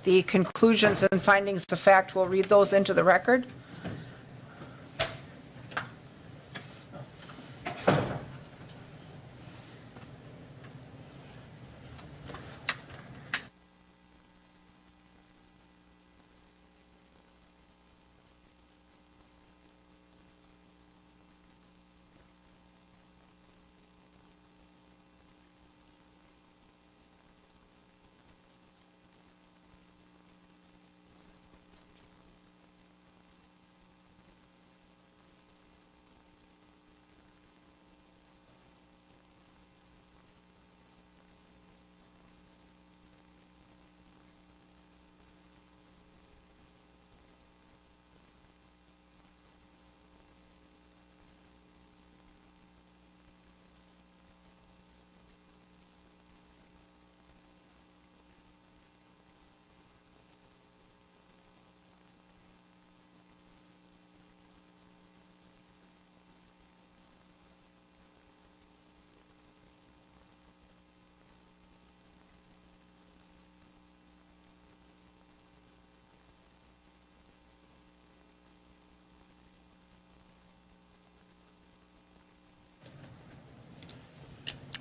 the conclusions and findings of fact. We'll read those into the record.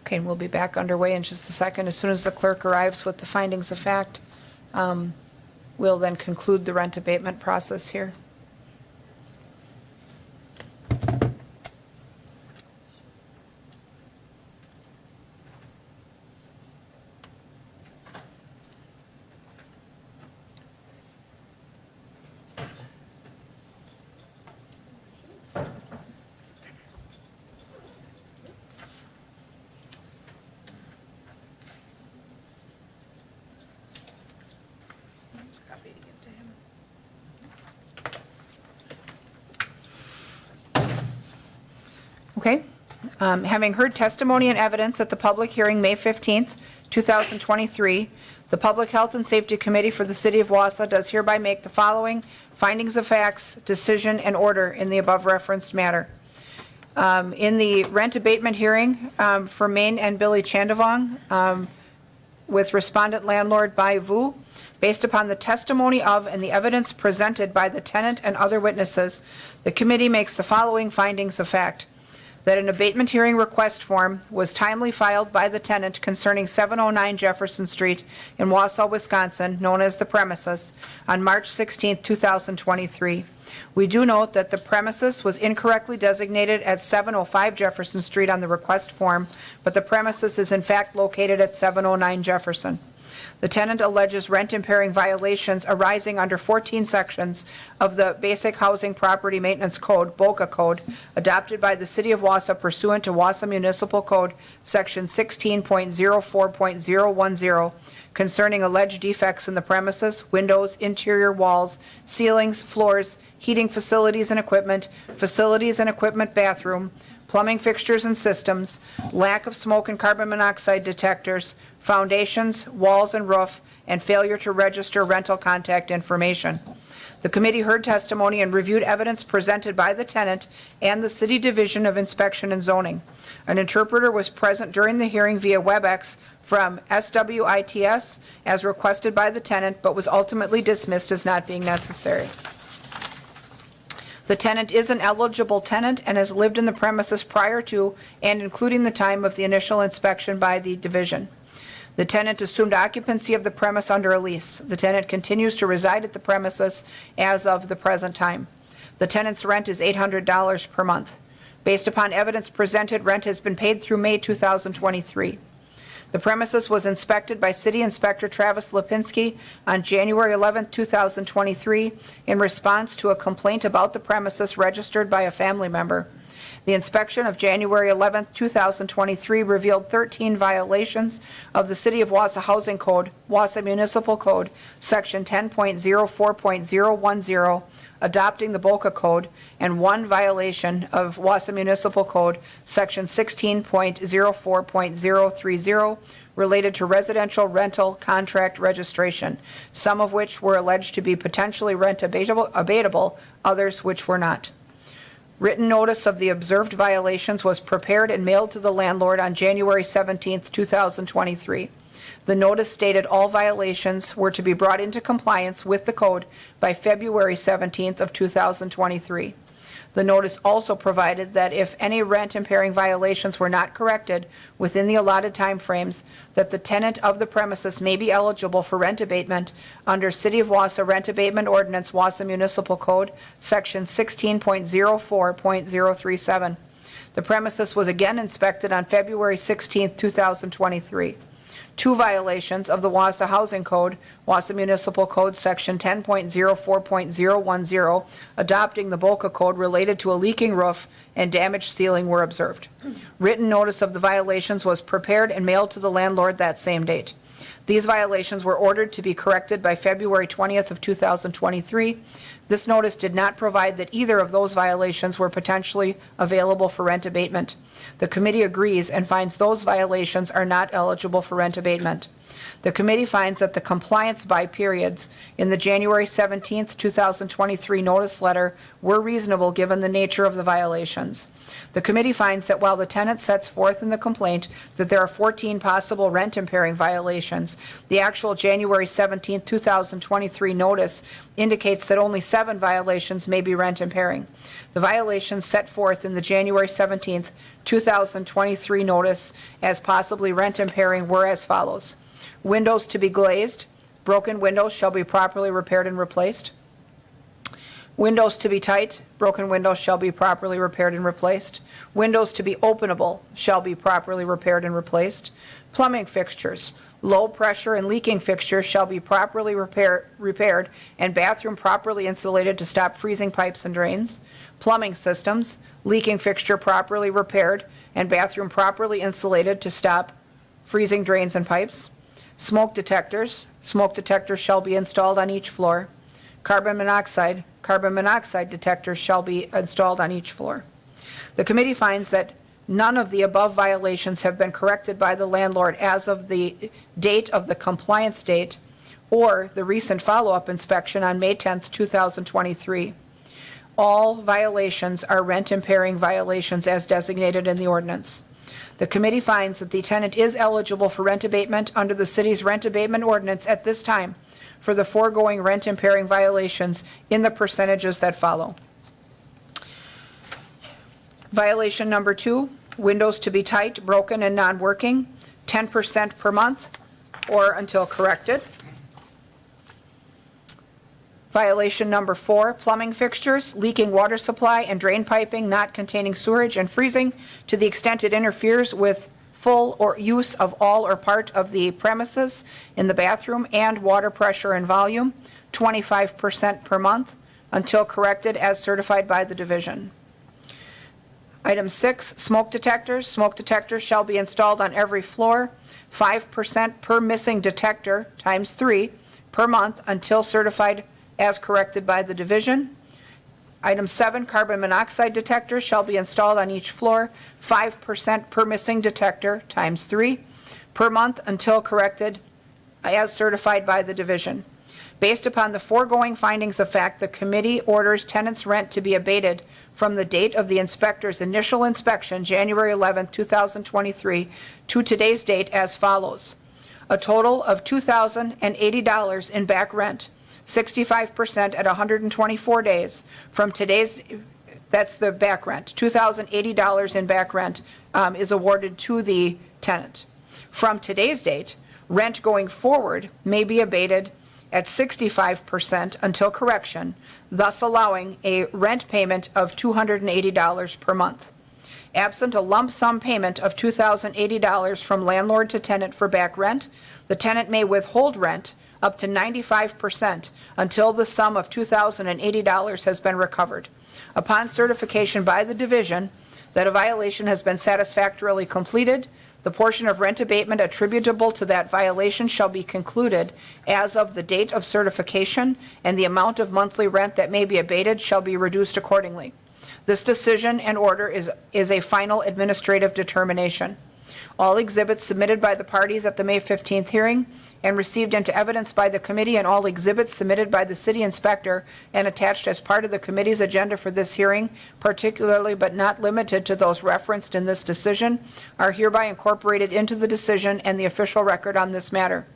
Okay, and we'll be back underway in just a second. As soon as the clerk arrives with the findings of fact, we'll then conclude the rent abatement process here. Okay. Having heard testimony and evidence at the public hearing May 15th, 2023, the Public Health and Safety Committee for the City of Wausau does hereby make the following findings of facts, decision, and order in the above referenced matter. In the rent abatement hearing for Maine and Billy Chandavong with respondent landlord by Vu, based upon the testimony of and the evidence presented by the tenant and other witnesses, the committee makes the following findings of fact. That an abatement hearing request form was timely filed by the tenant concerning 709 Jefferson Street in Wausau, Wisconsin, known as the premises, on March 16, 2023. We do note that the premises was incorrectly designated as 705 Jefferson Street on the request form, but the premises is in fact located at 709 Jefferson. The tenant alleges rent-impairing violations arising under 14 sections of the Basic Housing Property Maintenance Code, BOCA Code, adopted by the City of Wausau pursuant to Wausau Municipal Code, Section 16.04.010, concerning alleged defects in the premises, windows, interior walls, ceilings, floors, heating facilities and equipment bathroom, plumbing fixtures and systems, lack of smoke and carbon monoxide detectors, foundations, walls and roof, and failure to register rental contact information. The committee heard testimony and reviewed evidence presented by the tenant and the City Division of Inspection and Zoning. An interpreter was present during the hearing via WebEx from SWITS as requested by the tenant, but was ultimately dismissed as not being necessary. The tenant is an eligible tenant and has lived in the premises prior to and including the time of the initial inspection by the division. The tenant assumed occupancy of the premise under a lease. The tenant continues to reside at the premises as of the present time. The tenant's rent is $800 per month. Based upon evidence presented, rent has been paid through May 2023. The premises was inspected by City Inspector Travis Lipinski on January 11, 2023, in response to a complaint about the premises registered by a family member. The inspection of January 11, 2023 revealed 13 violations of the City of Wausau Housing Code, Wausau Municipal Code, Section 10.04.010, adopting the BOCA Code, and one violation of Wausau Municipal Code, Section 16.04.030, related to residential rental contract registration, some of which were alleged to be potentially rent abatable, others which were not. Written notice of the observed violations was prepared and mailed to the landlord on January 17, 2023. The notice stated all violations were to be brought into compliance with the code by February 17th of 2023. The notice also provided that if any rent impairing violations were not corrected within the allotted timeframes, that the tenant of the premises may be eligible for rent abatement under City of Wausau Rent Abatement Ordinance, Wausau Municipal Code, Section 16.04.037. The premises was again inspected on February 16, 2023. Two violations of the Wausau Housing Code, Wausau Municipal Code, Section 10.04.010, adopting the BOCA code related to a leaking roof and damaged ceiling were observed. Written notice of the violations was prepared and mailed to the landlord that same date. These violations were ordered to be corrected by February 20th of 2023. This notice did not provide that either of those violations were potentially available for rent abatement. The committee agrees and finds those violations are not eligible for rent abatement. The committee finds that the compliance by periods in the January 17th, 2023 notice letter were reasonable given the nature of the violations. The committee finds that while the tenant sets forth in the complaint that there are 14 possible rent impairing violations, the actual January 17, 2023 notice indicates that only 7 violations may be rent impairing. The violations set forth in the January 17, 2023 notice as possibly rent impairing were as follows. Windows to be glazed. Broken windows shall be properly repaired and replaced. Windows to be tight, broken windows shall be properly repaired and replaced. Windows to be openable shall be properly repaired and replaced. Plumbing fixtures, low pressure and leaking fixtures shall be properly repaired and bathroom properly insulated to stop freezing pipes and drains. Plumbing systems, leaking fixture properly repaired and bathroom properly insulated to stop freezing drains and pipes. Smoke detectors shall be installed on each floor. Carbon monoxide detectors shall be installed on each floor. The committee finds that none of the above violations have been corrected by the landlord as of the date of the compliance date or the recent follow-up inspection on May 10, 2023. All violations are rent impairing violations as designated in the ordinance. The committee finds that the tenant is eligible for rent abatement under the city's rent abatement ordinance at this time for the foregoing rent impairing violations in the percentages that follow. Violation number 2, windows to be tight, broken, and non-working, 10% per month or until corrected. Violation number 4, plumbing fixtures, leaking water supply and drain piping not containing sewerage and freezing to the extent it interferes with full or use of all or part of the premises in the bathroom and water pressure and volume, 25% per month until corrected as certified by the division. Item 6, smoke detectors. Smoke detectors shall be installed on every floor, 5% per missing detector times 3 per month until certified as corrected by the division. Item 7, carbon monoxide detectors shall be installed on each floor, 5% per missing detector times 3 per month until corrected as certified by the division. Based upon the foregoing findings of fact, the committee orders tenants' rent to be abated from the date of the inspector's initial inspection, January 11, 2023, to today's date as follows. A total of $2,080 in back rent, 65% at 124 days from today's, that's the back rent, $2,080 in back rent is awarded to the tenant. From today's date, rent going forward may be abated at 65% until correction, thus allowing a rent payment of $280 per month. Absent a lump sum payment of $2,080 from landlord to tenant for back rent, the tenant may withhold rent up to 95% until the sum of $2,080 has been recovered. Upon certification by the division that a violation has been satisfactorily completed, the portion of rent abatement attributable to that violation shall be concluded as of the date of certification, and the amount of monthly rent that may be abated shall be reduced accordingly. This decision and order is a final administrative determination. All exhibits submitted by the parties at the May 15th hearing and received into evidence by the committee, and all exhibits submitted by the city inspector and attached as part of the committee's agenda for this hearing, particularly but not limited to those referenced in this decision, are hereby incorporated into the decision and the official record on this matter.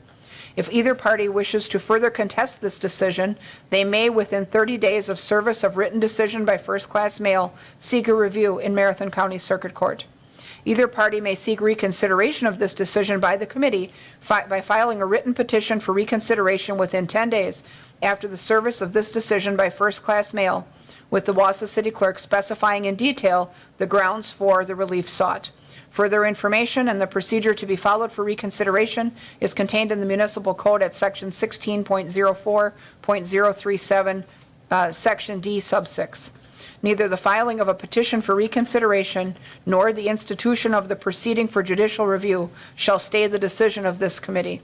If either party wishes to further contest this decision, they may, within 30 days of service of written decision by first-class mail, seek a review in Marathon County Circuit Court. Either party may seek reconsideration of this decision by the committee by filing a written petition for reconsideration within 10 days after the service of this decision by first-class mail, with the Wausau City Clerk specifying in detail the grounds for the relief sought. Further information and the procedure to be followed for reconsideration is contained in the Municipal Code at Section 16.04.037, Section D, Sub 6. Neither the filing of a petition for reconsideration nor the institution of the proceeding for judicial review shall stay the decision of this committee.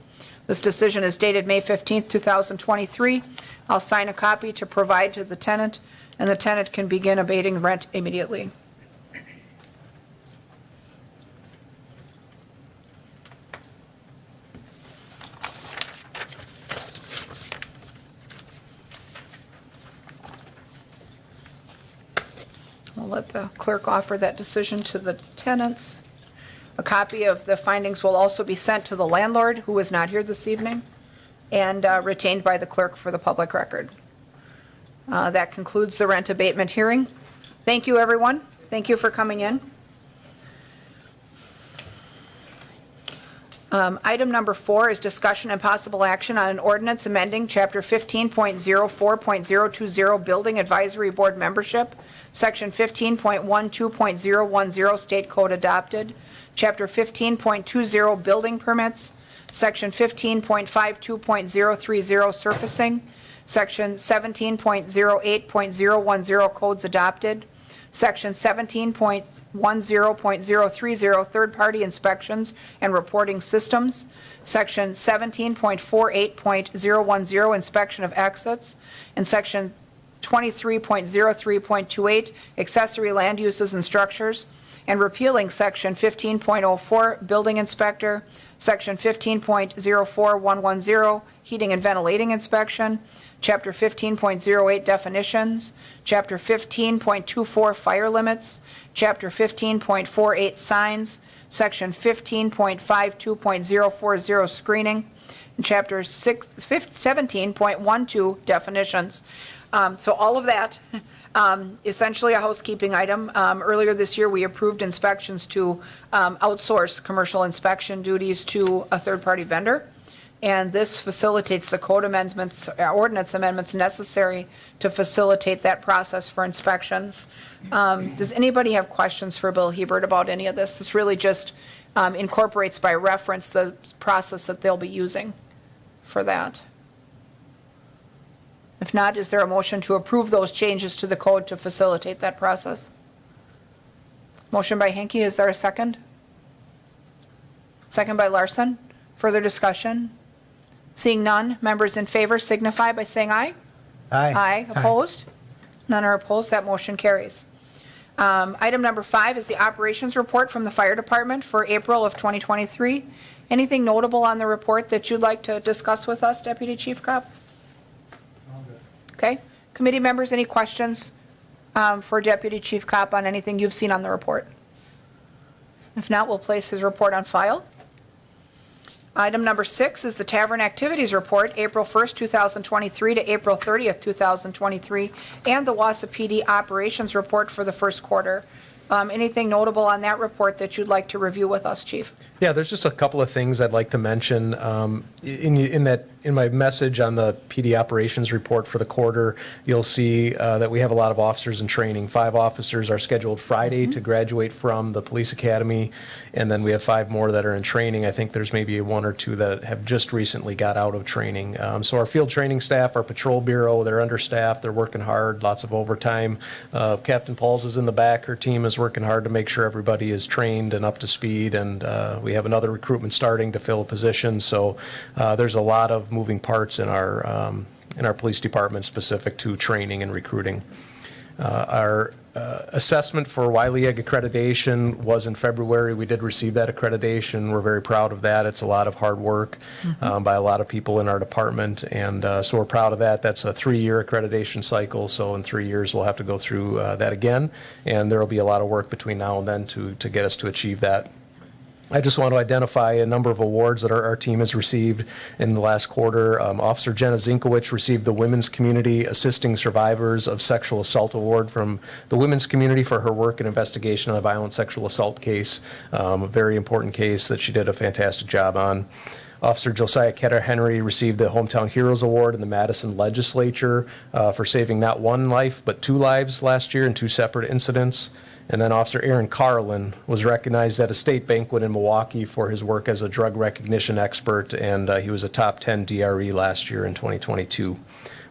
This decision is dated May 15th, 2023. I'll sign a copy to provide to the tenant, and the tenant can begin abating rent immediately. I'll let the clerk offer that decision to the tenants. A copy of the findings will also be sent to the landlord, who is not here this evening, and retained by the clerk for the public record. That concludes the rent abatement hearing. Thank you, everyone. Thank you for coming in. Item number 4 is discussion and possible action on an ordinance amending Chapter 15.04.020 Building Advisory Board Membership, Section 15.12.010 State Code adopted, Chapter 15.20 Building Permits, Section 15.52.030 Surfacing, Section 17.08.010 Codes adopted, Section 17.10.030 Third-Party Inspections and Reporting Systems, Section 17.48.010 Inspection of Exits, and Section 23.03.28 Accessory Land Uses and Structures, and repealing Section 15.04 Building Inspector, Section 15.04110 Heating and Ventilating Inspection, Chapter 15.08 Definitions, Chapter 15.24 Fire Limits, Chapter 15.48 Signs, Section 15.52.040 Screening, and Chapter 17.12 Definitions. So all of that, essentially a housekeeping item. Earlier this year, we approved inspections to outsource commercial inspection duties to a third-party vendor. And this facilitates the code amendments, ordinance amendments necessary to facilitate that process for inspections. Does anybody have questions for Bill Hebert about any of this? This really just incorporates by reference the process that they'll be using for that. If not, is there a motion to approve those changes to the code to facilitate that process? Motion by Henke, is there a second? Second by Larson. Further discussion? Seeing none, members in favor signify by saying aye. Aye. Aye. Opposed? None are opposed. That motion carries. Item number 5 is the operations report from the fire department for April of 2023. Anything notable on the report that you'd like to discuss with us, Deputy Chief Kopp? Okay. Committee members, any questions for Deputy Chief Kopp on anything you've seen on the report? If not, we'll place his report on file. Item number 6 is the Tavern Activities Report, April 1st, 2023 to April 30th, 2023, and the Wausau PD Operations Report for the first quarter. Anything notable on that report that you'd like to review with us, Chief? Yeah, there's just a couple of things I'd like to mention. In my message on the PD operations report for the quarter, you'll see that we have a lot of officers in training. 5 officers are scheduled Friday to graduate from the police academy, and then we have 5 more that are in training. I think there's maybe 1 or 2 that have just recently got out of training. So our field training staff, our patrol bureau, they're understaffed, they're working hard, lots of overtime. Captain Pauls is in the back, her team is working hard to make sure everybody is trained and up to speed, and we have another recruitment starting to fill a position. So there's a lot of moving parts in our police department specific to training and recruiting. Our assessment for YLEAG accreditation was in February. We did receive that accreditation. We're very proud of that. It's a lot of hard work by a lot of people in our department, and so we're proud of that. That's a 3-year accreditation cycle, so in 3 years we'll have to go through that again, and there will be a lot of work between now and then to get us to achieve that. I just want to identify a number of awards that our team has received in the last quarter. Officer Jenna Zinkowicz received the Women's Community Assisting Survivors of Sexual Assault Award from the women's community for her work in investigation on a violent sexual assault case, a very important case that she did a fantastic job on. Officer Josiah Ketter Henry received the Hometown Heroes Award in the Madison Legislature for saving not one life but 2 lives last year in 2 separate incidents. And then Officer Aaron Carlin was recognized at a state banquet in Milwaukee for his work as a drug recognition expert, and he was a top 10 DRE last year in 2022.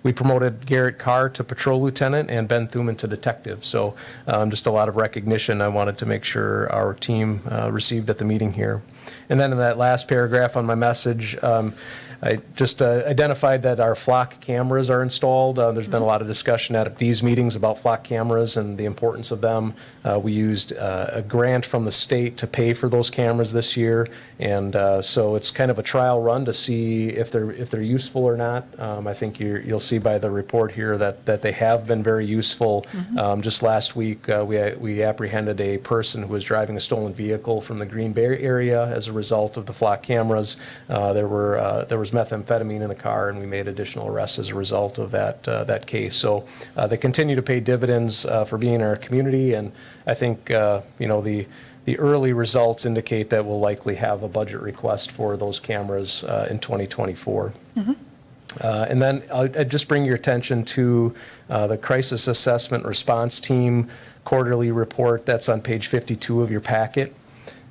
We promoted Garrett Carr to patrol lieutenant and Ben Thuman to detective. So just a lot of recognition I wanted to make sure our team received at the meeting here. And then in that last paragraph on my message, I just identified that our flock cameras are installed. There's been a lot of discussion at these meetings about flock cameras and the importance of them. We used a grant from the state to pay for those cameras this year, and so it's kind of a trial run to see if they're useful or not. I think you'll see by the report here that they have been very useful. Just last week, we apprehended a person who was driving a stolen vehicle from the Green Bay area as a result of the flock cameras. There was methamphetamine in the car, and we made additional arrests as a result of that case. So they continue to pay dividends for being in our community, and I think the early results indicate that we'll likely have a budget request for those cameras in 2024. And then I'd just bring your attention to the Crisis Assessment Response Team quarterly report that's on page 52 of your packet.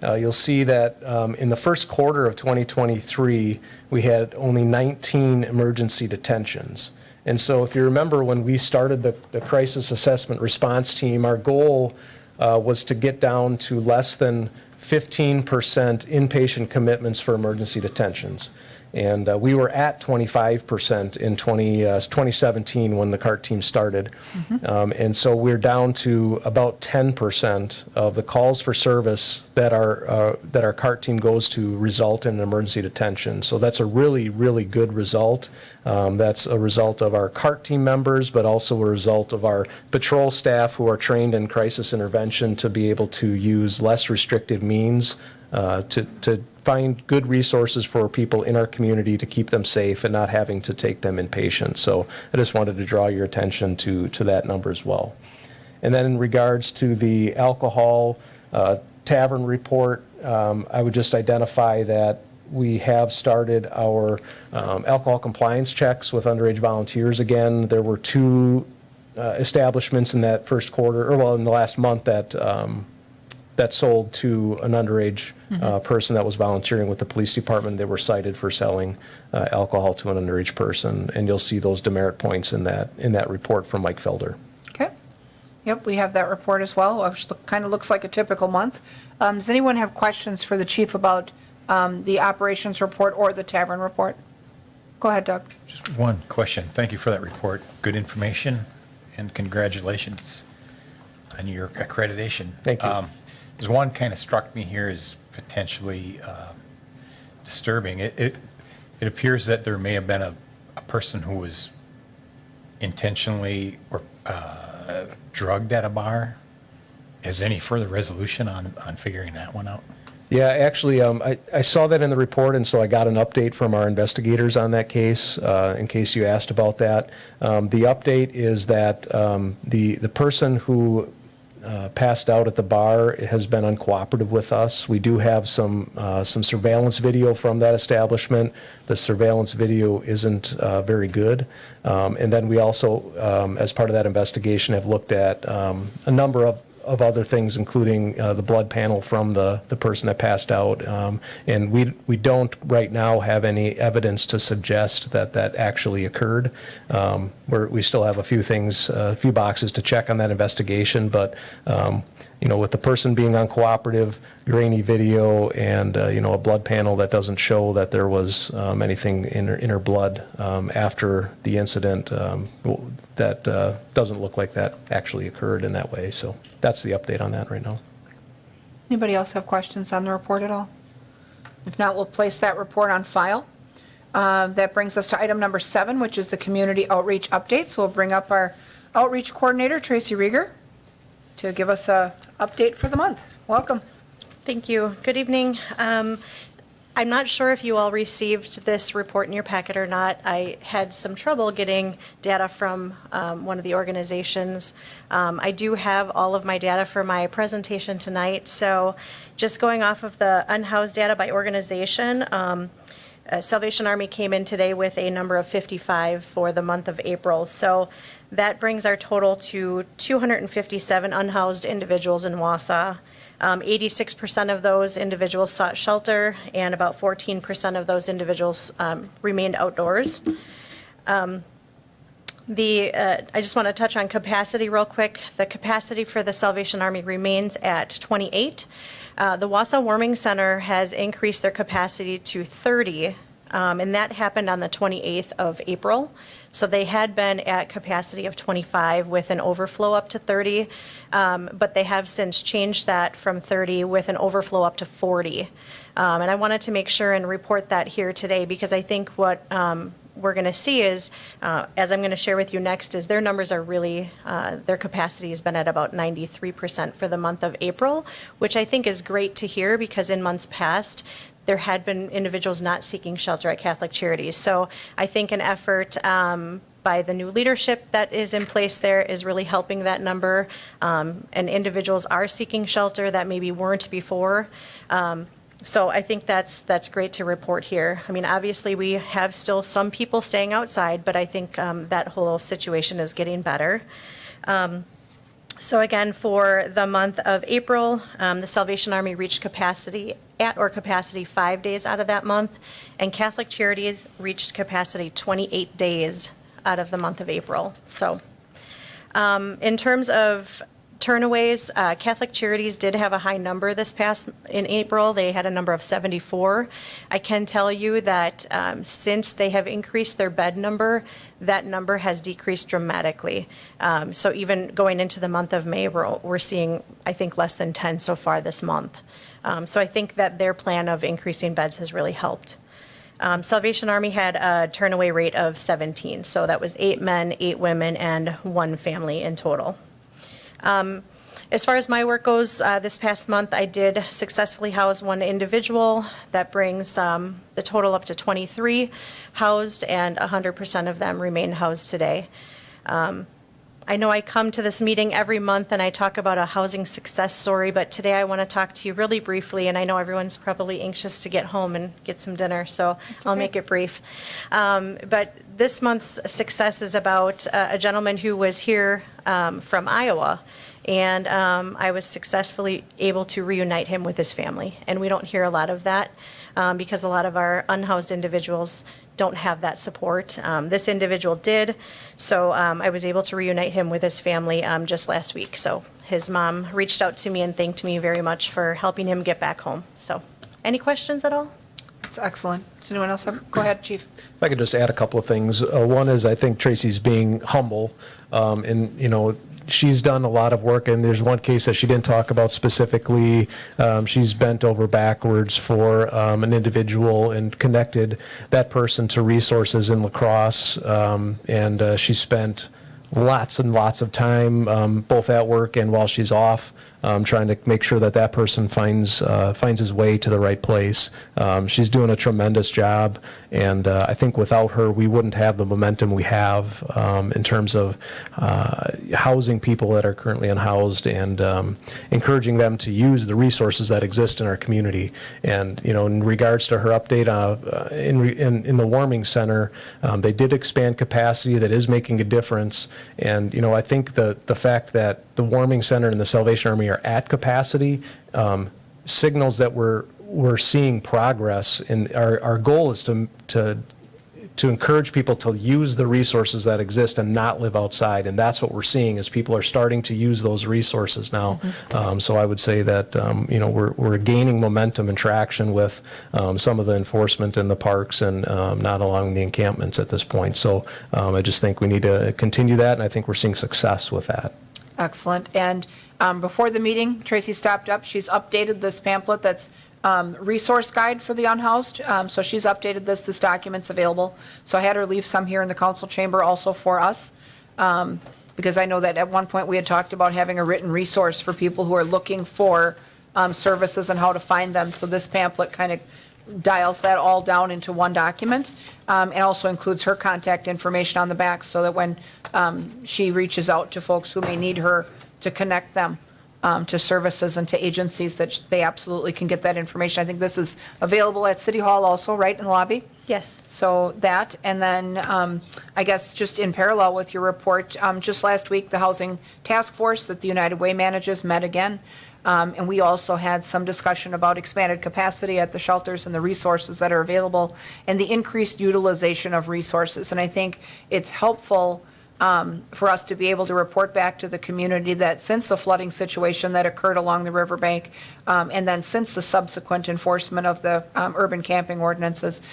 You'll see that in the first quarter of 2023, we had only 19 emergency detentions. And so if you remember when we started the Crisis Assessment Response Team, our goal was to get down to less than 15% inpatient commitments for emergency detentions. And we were at 25% in 2017 when the CART team started. And so we're down to about 10% of the calls for service that our CART team goes to result in an emergency detention. So that's a really, really good result. That's a result of our CART team members, but also a result of our patrol staff who are trained in crisis intervention to be able to use less restrictive means to find good resources for people in our community to keep them safe and not having to take them inpatient. So I just wanted to draw your attention to that number as well. And then in regards to the alcohol tavern report, I would just identify that we have started our alcohol compliance checks with underage volunteers again. There were 2 establishments in that first quarter, in the last month that sold to an underage person that was volunteering with the police department. They were cited for selling alcohol to an underage person, and you'll see those demerit points in that report from Mike Felder. Okay. Yep, we have that report as well, which kind of looks like a typical month. Does anyone have questions for the chief about the operations report or the tavern report? Go ahead, Doug. Just one question. Thank you for that report. Good information, and congratulations on your accreditation. Thank you. There's one kind of struck me here as potentially disturbing. It appears that there may have been a person who was intentionally or drugged at a bar. Is any further resolution on figuring that one out? Yeah, actually, I saw that in the report, and so I got an update from our investigators on that case, in case you asked about that. The update is that the person who passed out at the bar has been uncooperative with us. We do have some surveillance video from that establishment. The surveillance video isn't very good. And then we also, as part of that investigation, have looked at a number of other things, including the blood panel from the person that passed out. And we don't right now have any evidence to suggest that actually occurred. We still have a few things, a few boxes to check on that investigation, but with the person being uncooperative, grainy video, and, a blood panel that doesn't show that there was anything in her blood after the incident, that doesn't look like that actually occurred in that way. So that's the update on that right now. Anybody else have questions on the report at all? If not, we'll place that report on file. That brings us to item number 7, which is the community outreach updates. We'll bring up our outreach coordinator, Tracy Rieger, to give us a update for the month. Welcome. Thank you. Good evening. I'm not sure if you all received this report in your packet or not. I had some trouble getting data from one of the organizations. I do have all of my data for my presentation tonight. So just going off of the unhoused data by organization, Salvation Army came in today with a number of 55 for the month of April. So that brings our total to 257 unhoused individuals in Wausau. 86% of those individuals sought shelter, and about 14% of those individuals remained outdoors. I just want to touch on capacity real quick. The capacity for the Salvation Army remains at 28. The Wausau Warming Center has increased their capacity to 30, and that happened on the 28th of April. So they had been at capacity of 25 with an overflow up to 30, but they have since changed that from 30 with an overflow up to 40. And I wanted to make sure and report that here today, because I think what we're going to see is, as I'm going to share with you next, is their numbers are really, their capacity has been at about 93% for the month of April, which I think is great to hear, because in months past, there had been individuals not seeking shelter at Catholic Charities. So I think an effort by the new leadership that is in place there is really helping that number, and individuals are seeking shelter that maybe weren't before. So I think that's great to report here. I mean, obviously, we have still some people staying outside, but I think that whole situation is getting better. So again, for the month of April, the Salvation Army reached capacity 5 days out of that month, and Catholic Charities reached capacity 28 days out of the month of April. So in terms of turnaways, Catholic Charities did have a high number in April. They had a number of 74. I can tell you that since they have increased their bed number, that number has decreased dramatically. So even going into the month of May, we're seeing, I think, less than 10 so far this month. So I think that their plan of increasing beds has really helped. Salvation Army had a turnaway rate of 17. So that was 8 men, 8 women, and 1 family in total. As far as my work goes, this past month I did successfully house 1 individual. That brings the total up to 23 housed, and 100% of them remain housed today. I know I come to this meeting every month and I talk about a housing success story, but today I want to talk to you really briefly, and I know everyone's probably anxious to get home and get some dinner, so I'll make it brief. But this month's success is about a gentleman who was here from Iowa, and I was successfully able to reunite him with his family. And we don't hear a lot of that because a lot of our unhoused individuals don't have that support. This individual did, so I was able to reunite him with his family just last week. So his mom reached out to me and thanked me very much for helping him get back home. So any questions at all? That's excellent. Does anyone else have? Go ahead, Chief. If I could just add a couple of things. One is, I think Tracy's being humble, and she's done a lot of work, and there's one case that she didn't talk about specifically. She's bent over backwards for an individual and connected that person to resources in La Crosse, and she spent lots and lots of time, both at work and while she's off, trying to make sure that that person finds his way to the right place. She's doing a tremendous job, and I think without her, we wouldn't have the momentum we have in terms of housing people that are currently unhoused and encouraging them to use the resources that exist in our community. And in regards to her update in the warming center, they did expand capacity. That is making a difference. And I think the fact that the warming center and the Salvation Army are at capacity signals that we're seeing progress. And our goal is to encourage people to use the resources that exist and not live outside. And that's what we're seeing is people are starting to use those resources now. So I would say that, we're gaining momentum and traction with some of the enforcement in the parks and not along the encampments at this point. So I just think we need to continue that, and I think we're seeing success with that. Excellent. And before the meeting, Tracy stopped up. She's updated this pamphlet that's resource guide for the unhoused. So she's updated this document's available. So I had her leave some here in the council chamber also for us. Because I know that at one point we had talked about having a written resource for people who are looking for services and how to find them. So this pamphlet kind of dials that all down into one document, and also includes her contact information on the back so that when she reaches out to folks who may need her to connect them to services and to agencies, that they absolutely can get that information. I think this is available at City Hall also, right, in the lobby? Yes. So that, and then I guess just in parallel with your report, just last week, the Housing Task Force that the United Way manages met again. And we also had some discussion about expanded capacity at the shelters and the resources that are available and the increased utilization of resources. And I think it's helpful for us to be able to report back to the community that since the flooding situation that occurred along the riverbank, and then since the subsequent enforcement of the urban camping ordinances,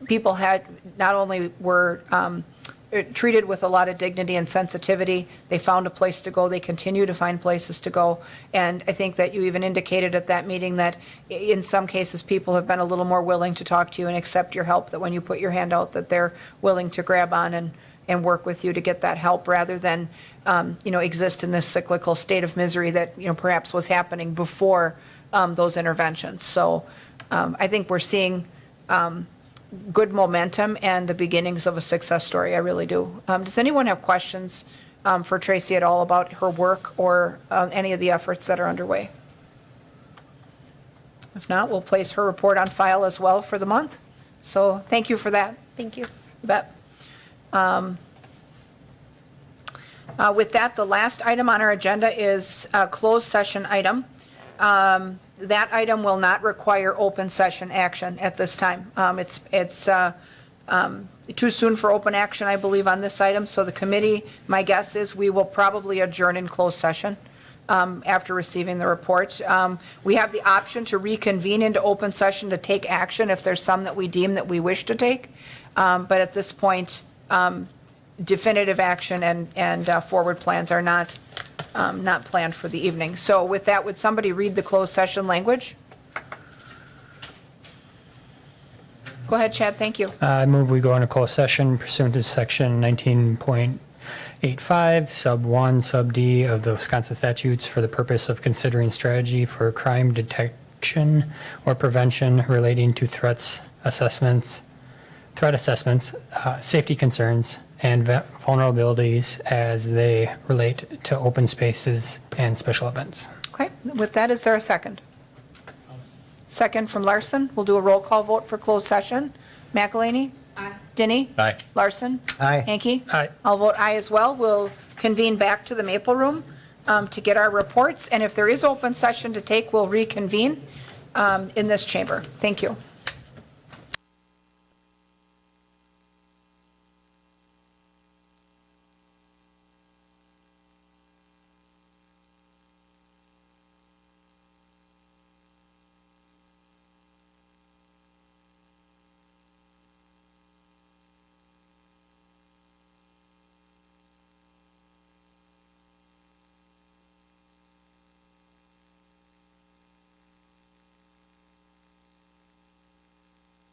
people had not only were treated with a lot of dignity and sensitivity. They found a place to go. They continue to find places to go. And I think that you even indicated at that meeting that in some cases, people have been a little more willing to talk to you and accept your help, that when you put your hand out, that they're willing to grab on and work with you to get that help rather than, exist in this cyclical state of misery that, perhaps was happening before those interventions. So I think we're seeing good momentum and the beginnings of a success story. I really do. Does anyone have questions for Tracy at all about her work or any of the efforts that are underway? If not, we'll place her report on file as well for the month. So thank you for that. Thank you. You bet. With that, the last item on our agenda is a closed session item. That item will not require open session action at this time. It's too soon for open action, I believe, on this item. So the committee, my guess is we will probably adjourn in closed session after receiving the report. We have the option to reconvene into open session to take action if there's some that we deem that we wish to take. But at this point, definitive action and forward plans are not planned for the evening. So with that, would somebody read the closed session language? Go ahead, Chad, thank you. I move we go into closed session pursuant to section 19.85, sub 1, sub D of the Wisconsin statutes for the purpose of considering strategy for crime detection or prevention relating to threat assessments, safety concerns, and vulnerabilities as they relate to open spaces and special events. Okay, with that, is there a second? Second from Larson. We'll do a roll call vote for closed session. McElhaney? Aye. Denny? Aye. Larson? Aye. Hanky? Aye. I'll vote aye as well. We'll convene back to the Maple Room to get our reports, and if there is open session to take, we'll reconvene in this chamber. Thank you.